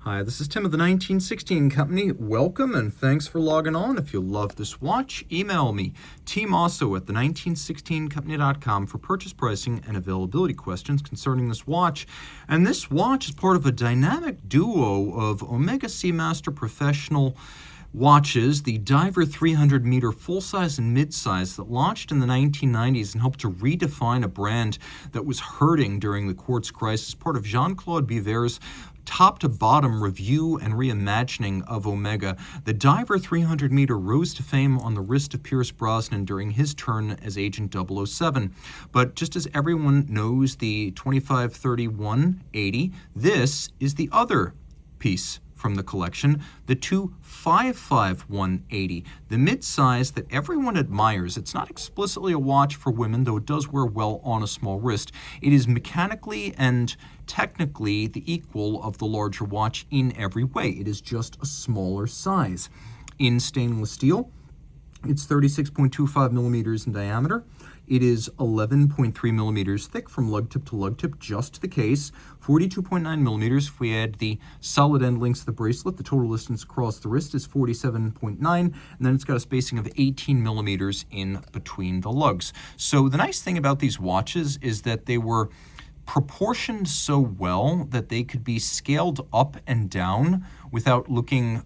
Hi, this is Tim of the 1916 Company. Welcome and thanks for logging on. If you love this watch, email me, Team Mosso at the1916company.com for purchase pricing and availability questions concerning this watch. And this watch is part of a dynamic duo of Omega Seamaster professional watches, the Diver 300 meter full-size and mid-size that launched in the 1990s and helped to redefine a brand that was hurting during the quartz crisis, part of Jean-Claude Biver's top-to-bottom review and reimagining of Omega. The Diver 300 meter rose to fame on the wrist of Pierce Brosnan during his turn as Agent 007. But just as everyone knows the 253180, this is the other piece from the collection, the 255180, the mid-size that everyone admires. It's not explicitly a watch for women, though it does wear well on a small wrist. It is mechanically and technically the equal of the larger watch in every way. It is just a smaller size. In stainless steel, it's 36.25 millimeters in diameter. It is 11.3 millimeters thick from lug tip to lug tip, just the case. 42.9 millimeters if we add the solid end links of the bracelet. The total distance across the wrist is 47.9, and then it's got a spacing of 18 millimeters in between the lugs. So the nice thing about these watches is that they were proportioned so well that they could be scaled up and down without looking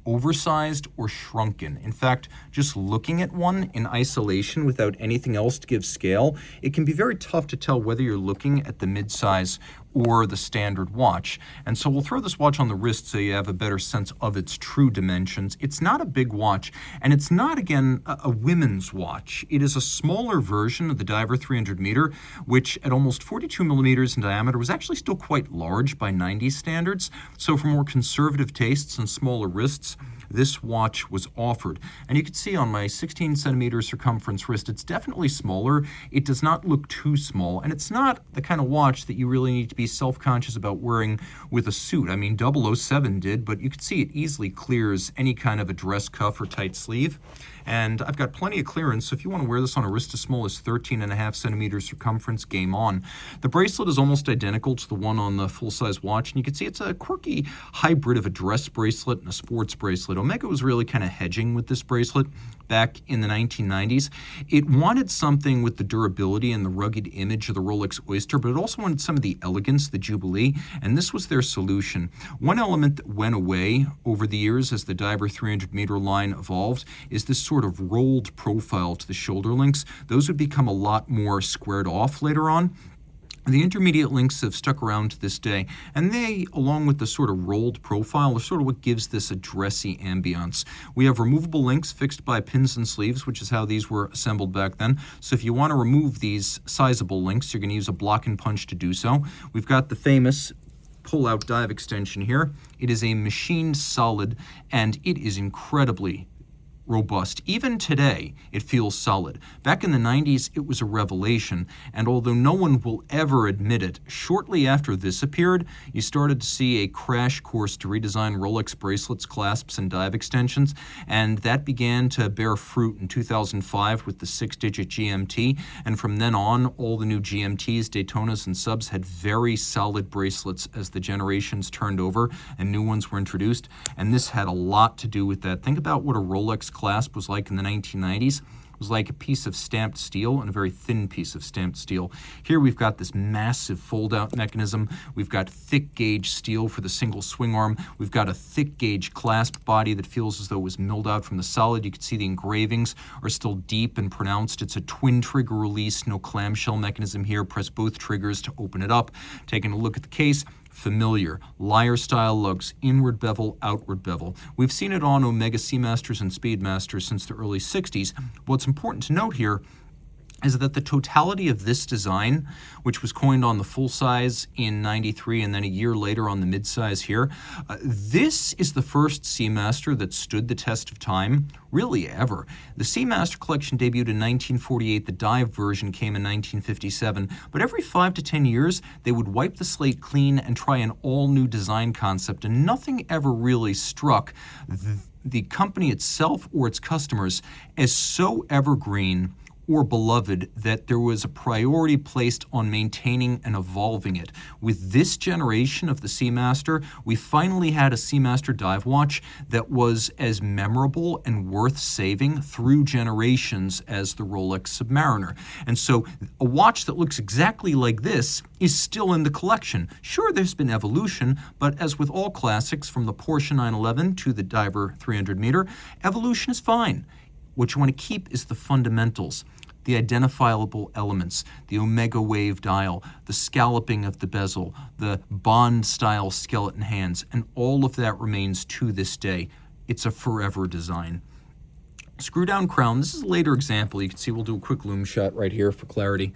oversized or shrunken. In fact, just looking at one in isolation without anything else to give scale, it can be very tough to tell whether you're looking at the mid-size or the standard watch. And so we'll throw this watch on the wrist so you have a better sense of its true dimensions. It's not a big watch, and it's not, again, a women's watch. It is a smaller version of the Diver 300 meter, which at almost 42 millimeters in diameter was actually still quite large by 90s standards. So for more conservative tastes and smaller wrists, this watch was offered. And you can see on my 16 centimeter circumference wrist, it's definitely smaller. It does not look too small, and it's not the kind of watch that you really need to be self-conscious about wearing with a suit. I mean, 007 did, but you can see it easily clears any kind of a dress cuff or tight sleeve. And I've got plenty of clearance, so if you want to wear this on a wrist as small as 13.5 centimeters circumference, game on. The bracelet is almost identical to the one on the full-size watch, and you can see it's a quirky hybrid of a dress bracelet and a sports bracelet. Omega was really kind of hedging with this bracelet back in the 1990s. It wanted something with the durability and the rugged image of the Rolex Oyster, but it also wanted some of the elegance, the Jubilee, and this was their solution. One element that went away over the years as the Diver 300 meter line evolved is this sort of rolled profile to the shoulder links. Those would become a lot more squared off later on. The intermediate links have stuck around to this day, and they, along with the sort of rolled profile, are sort of what gives this a dressy ambiance. We have removable links fixed by pins and sleeves, which is how these were assembled back then. So if you want to remove these sizable links, you're going to use a block and punch to do so. We've got the famous pull-out dive extension here. It is a machined solid, and it is incredibly robust. Even today, it feels solid. Back in the 90s, it was a revelation, and although no one will ever admit it, shortly after this appeared, you started to see a crash course to redesign Rolex bracelets, clasps, and dive extensions, and that began to bear fruit in 2005 with the 6-digit GMT, and from then on, all the new GMTs, Daytonas, and subs had very solid bracelets as the generations turned over and new ones were introduced, and this had a lot to do with that. Think about what a Rolex clasp was like in the 1990s. It was like a piece of stamped steel, and a very thin piece of stamped steel. Here we've got this massive fold-out mechanism. We've got thick gauge steel for the single swing arm. We've got a thick gauge clasp body that feels as though it was milled out from the solid. You can see the engravings are still deep and pronounced. It's a twin trigger release, no clamshell mechanism here. Press both triggers to open it up. Taking a look at the case, familiar. Lyre-style lugs, inward bevel, outward bevel. We've seen it on Omega Seamasters and Speedmasters since the early 60s. What's important to note here is that the totality of this design, which was coined on the full size in 93 and then a year later on the mid-size here, this is the first Seamaster that stood the test of time, really ever. The Seamaster collection debuted in 1948, the dive version came in 1957, but every 5 to 10 years, they would wipe the slate clean and try an all-new design concept, and nothing ever really struck the company itself or its customers as so evergreen or beloved that there was a priority placed on maintaining and evolving it. With this generation of the Seamaster, we finally had a Seamaster dive watch that was as memorable and worth saving through generations as the Rolex Submariner. And so a watch that looks exactly like this is still in the collection. Sure, there's been evolution, but as with all classics, from the Porsche 911 to the Diver 300 meter, evolution is fine. What you want to keep is the fundamentals, the identifiable elements, the Omega Wave dial, the scalloping of the bezel, the Bond-style skeleton hands, and all of that remains to this day. It's a forever design. Screw down crown. This is a later example. You can see we'll do a quick loom shot right here for clarity.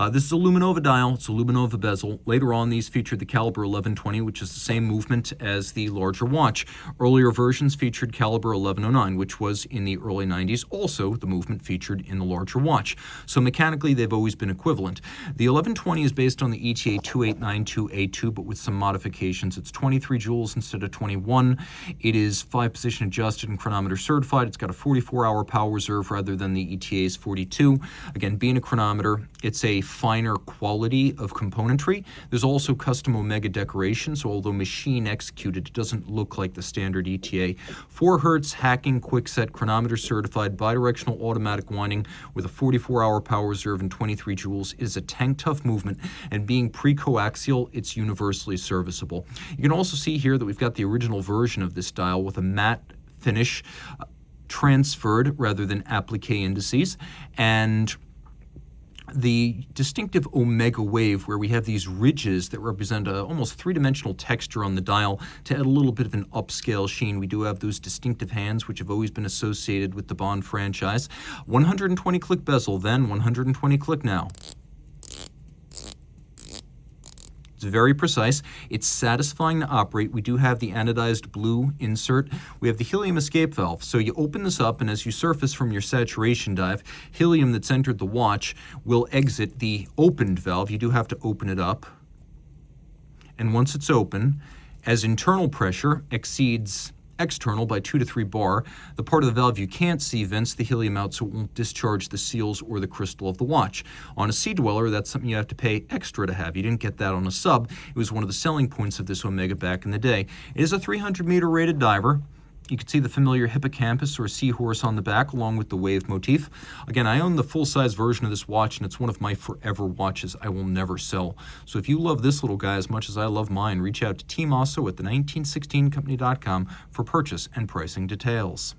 This is a Luminova dial. It's a Luminova bezel. Later on, these featured the caliber 1120, which is the same movement as the larger watch. Earlier versions featured caliber 1109, which was in the early 90s. Also, the movement featured in the larger watch. So mechanically, they've always been equivalent. The 1120 is based on the ETA 2892A2, but with some modifications. It's 23 joules instead of 21. It is 5-position adjusted and chronometer certified. It's got a 44-hour power reserve rather than the ETA's 42. Again, being a chronometer, it's a finer quality of componentry. There's also custom Omega decoration, so although machine executed, it doesn't look like the standard ETA. 4 Hertz hacking quickset, chronometer certified, bidirectional automatic winding with a 44-hour power reserve and 23 joules. It is a tank-tough movement, and being pre-coaxial, it's universally serviceable. You can also see here that we've got the original version of this dial with a matte finish, transferred rather than applique indices, and the distinctive Omega Wave, where we have these ridges that represent a almost three-dimensional texture on the dial to add a little bit of an upscale sheen. We do have those distinctive hands, which have always been associated with the Bond franchise. 120 click bezel then, 120 click now. It's very precise. It's satisfying to operate. We do have the anodized blue insert. We have the helium escape valve. So you open this up, and as you surface from your saturation dive, helium that's entered the watch will exit the opened valve. You do have to open it up. And once it's open, as internal pressure exceeds external by 2 to 3 bar, the part of the valve you can't see vents the helium out so it won't discharge the seals or the crystal of the watch. On a Sea Dweller, that's something you have to pay extra to have. You didn't get that on a sub. It was one of the selling points of this Omega back in the day. It is a 300-meter rated diver. You can see the familiar hippocampus or seahorse on the back along with the wave motif. Again, I own the full-size version of this watch, and it's one of my forever watches I will never sell. So if you love this little guy as much as I love mine, reach out to Team Mosso at the 1916company.com for purchase and pricing details.